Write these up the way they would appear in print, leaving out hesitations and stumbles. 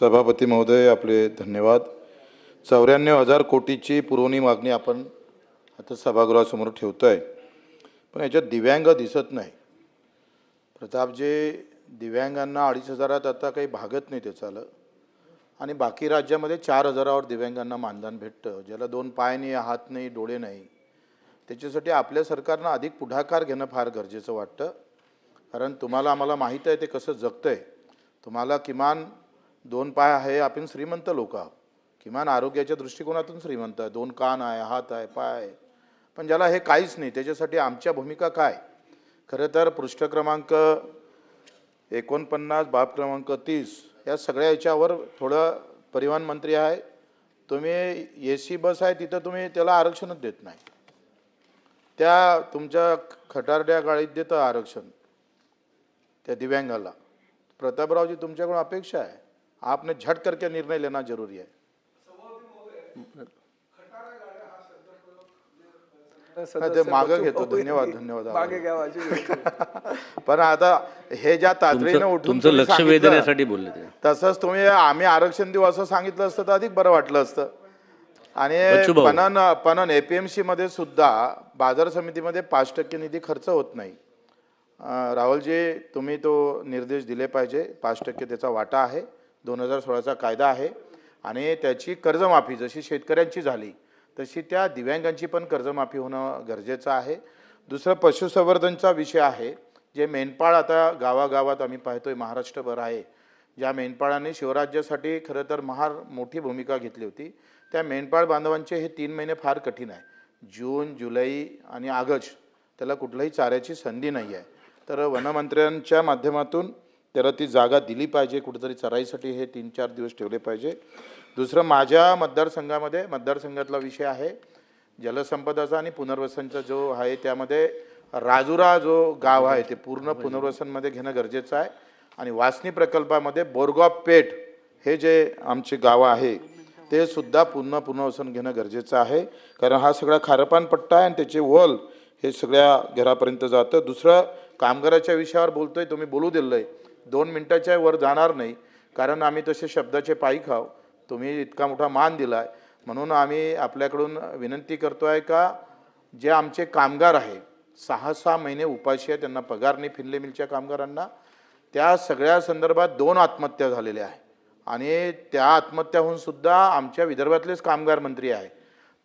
सभापती महोदय, आपले धन्यवाद। 94,000 कोटीची पुरवणी मागणी आपण आता सभागृहासमोर ठेवतोय, पण याच्यात दिव्यांग दिसत नाही। प्रतापजी, दिव्यांगांना 2,500 आता काही भागत नाही त्याचालं, आणि बाकी राज्यामध्ये 4,000वर दिव्यांगांना मानधन भेटतं, ज्याला 2 पाय नाही, हात नाही, डोळे नाही। त्याच्यासाठी आपल्या सरकारनं अधिक पुढाकार घेणं फार गरजेचं वाटतं, कारण तुम्हाला आम्हाला माहीत आहे ते कसं जगतंय। तुम्हाला किमान 2 पाय आहे, आपण श्रीमंत लोक आहोत, किमान आरोग्याच्या दृष्टिकोनातून श्रीमंत आहे, 2 कान आहे, हात आहे, पाय आहे, पण ज्याला हे काहीच नाही, त्याच्यासाठी आमच्या भूमिका काय? खरं तर पृष्ठ क्रमांक 49, बाब क्रमांक 30 या सगळ्या याच्यावर थोडं परिवहन मंत्री आहे, तुम्ही AC बस आहे तिथं तुम्ही त्याला आरक्षणच देत नाही, त्या तुमच्या खटारड्या गाडीत देतं आरक्षण त्या दिव्यांगाला। प्रतापरावजी, तुमच्याकडून अपेक्षा है, आपने झट करके निर्णय लेना जरूरी है। मागे घेतो, धन्यवाद धन्यवाद मागे घ्या माझी पण आता हे ज्या तातडीने उठून तुमचं लक्ष वेधण्यासाठी बोलले ते, तसंच तुम्ही आम्ही आरक्षण देऊ असं सांगितलं असतं तर अधिक बरं वाटलं असतं। आणि पणन APMC मध्ये सुद्धा बाजार समितीमध्ये 5% निधी खर्च होत नाही। राहुलजी, तुम्ही तो निर्देश दिले पाहिजे, 5% त्याचा वाटा आहे, 2016चा कायदा आहे, आणि त्याची कर्जमाफी जशी शेतकऱ्यांची झाली तशी त्या दिव्यांगांची पण कर्जमाफी होणं गरजेचं आहे। दुसरं पशुसंवर्धनचा विषय आहे, जे मेंढपाळ आता गावागावात आम्ही पाहतोय महाराष्ट्रभर आहे, ज्या मेंढपाळांनी शिवराज्यासाठी खरं तर मोठी भूमिका घेतली होती, त्या मेंढपाळ बांधवांचे हे 3 महिने फार कठीण आहे। जून, जुलै आणि ऑगस्ट त्याला कुठल्याही चाऱ्याची संधी नाही आहे, तर वनमंत्र्यांच्या माध्यमातून त्याला ती जागा दिली पाहिजे, कुठेतरी चराईसाठी हे 3-4 दिवस ठेवले पाहिजे। दुसरं, माझ्या मतदारसंघातला विषय आहे जलसंपदाचा आणि पुनर्वसनचा जो आहे, त्यामध्ये राजुरा जो गाव आहे ते पूर्ण पुनर्वसनमध्ये घेणं गरजेचं आहे, आणि वासनी प्रकल्पामध्ये बोरगाव पेठ हे जे आमचे गाव आहे ते सुद्धा पुनर्वसन घेणं गरजेचं आहे, कारण हा सगळा खारपान पट्टा आहे आणि त्याचे वल हे सगळ्या घरापर्यंत जातं। दुसरं, कामगाराच्या विषयावर बोलतोय, तुम्ही बोलू दिलं आहे, 2 मिनिटाच्या वर जाणार नाही, कारण आम्ही तसे शब्दाचे पायी खाव, तुम्ही इतका मोठा मान दिला आहे, म्हणून आम्ही आपल्याकडून विनंती करतो आहे का जे आमचे कामगार आहे 6-6 महिने उपाशी आहे, त्यांना पगार नाही, फिनले मिलच्या कामगारांना, त्या सगळ्या संदर्भात 2 आत्महत्या झालेल्या आहे, आणि त्या आत्महत्याहून सुद्धा आमच्या विदर्भातलेच कामगार मंत्री आहे,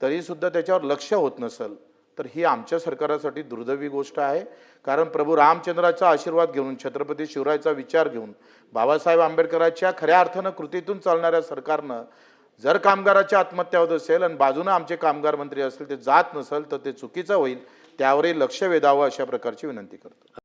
तरीसुद्धा त्याच्यावर लक्ष होत नसेल तर ही आमच्या सरकारासाठी दुर्दैवी गोष्ट आहे। कारण प्रभू रामचंद्राचा आशीर्वाद घेऊन, छत्रपती शिवरायाचा विचार घेऊन, बाबासाहेब आंबेडकरांच्या खऱ्या अर्थानं कृतीतून चालणाऱ्या सरकारनं जर कामगाराची आत्महत्या होत असेल आणि बाजूनं आमचे कामगार मंत्री असतील, ते जात नसेल तर ते चुकीचं होईल, त्यावरही लक्ष वेधावं अशा प्रकारची विनंती करतो।